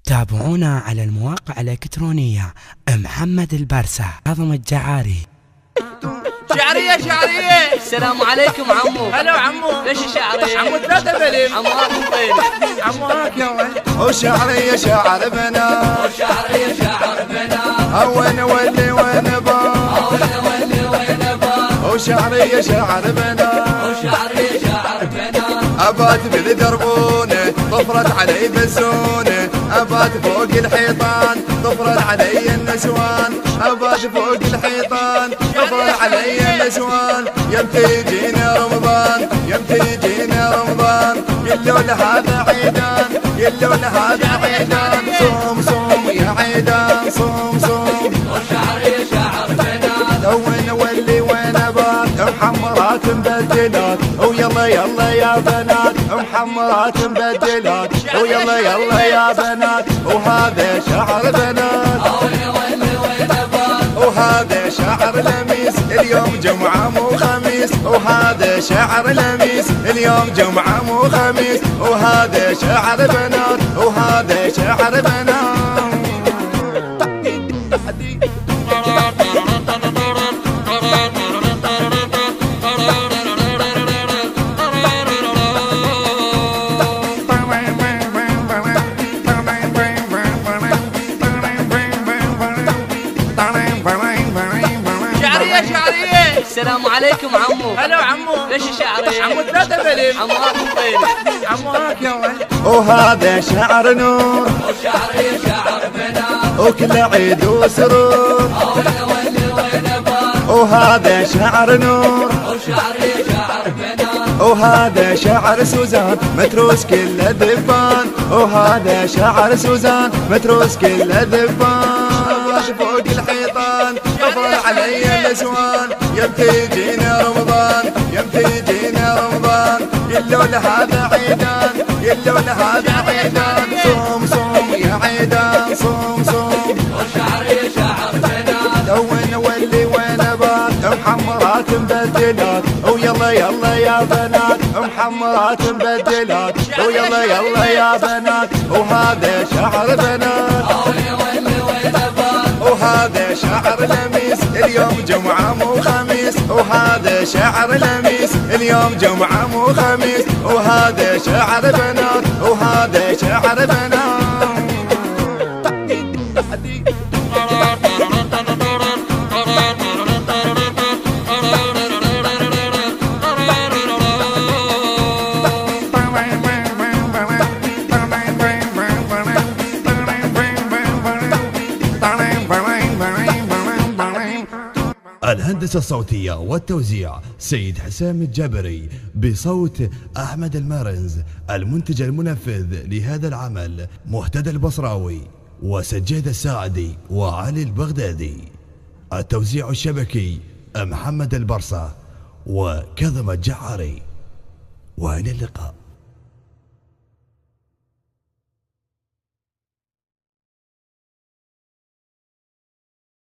تابعونا على المواقع الإلكترونية محمد البرسة كاظم الجعاري. شعرية شعرية. السلام عليكم عمو. هلا عمو. ليش شعرية؟ عمو 3 بلم. عمو هاك طيب. عمو هاك يا ولد. وشعرية شعر بنا وشعرية شعر بنا وين ولي وين با وشعرية شعر بنا وشعرية شعر بنا أبات بالدربونة طفرت علي بسونة أبات فوق الحيطان طفرت علي النسوان أبات فوق الحيطان طفرت علي النسوان يمتى يجينا رمضان يمتى يجينا رمضان يلون هذا عيدان يلون هذا عيدان صوم صوم يا عيدان صوم صوم وشعرية شعر بنا وين ولي وين بات محمرات مبدلات ويلا يلا يا بنات محمرات مبدلات ويلا يلا يا بنات وهذا شعر بنات وهذا شعر لميس اليوم جمعة مو خميس وهذا شعر لميس اليوم جمعة مو خميس وهذا شعر بنات وهذا شعر بنات السلام عليكم عمو. هلا عمو. ليش شعرية؟ عمو 3 بلم. عمو هاك طيب. عمو هاك يا ولد. وهذا شعر نور وشعرية شعر بنا وكل عيد وسرور وهذا شعر نور وشعرية شعر بنا وهذا شعر سوزان متروس كل ذبان وهذا شعر سوزان متروس كل ذبان فوق الحيطان طفل علي النسوان يمتى يجينا رمضان يمتى يجينا رمضان يلون هذا عيدان يلون هذا عيدان صوم صوم يا عيدان صوم صوم وشعرية شعر بنا وين ولي وين بات محمرات مبدلات ويلا يلا يا بنات محمرات مبدلات ويلا يلا يا بنات وهذا شعر بنات وهذا شعر لميس اليوم جمعة مو خميس وهذا شعر لميس اليوم جمعة مو خميس وهذا شعر بنات وهذا شعر بنات الهندسة الصوتية والتوزيع سيد حسام الجابري بصوت أحمد المارنز. المنتج المنفذ لهذا العمل مهتدى البصراوي وسجاد الساعدي وعلي البغدادي. التوزيع الشبكي محمد البرسة وكاظم الجعاري. وإلى اللقاء.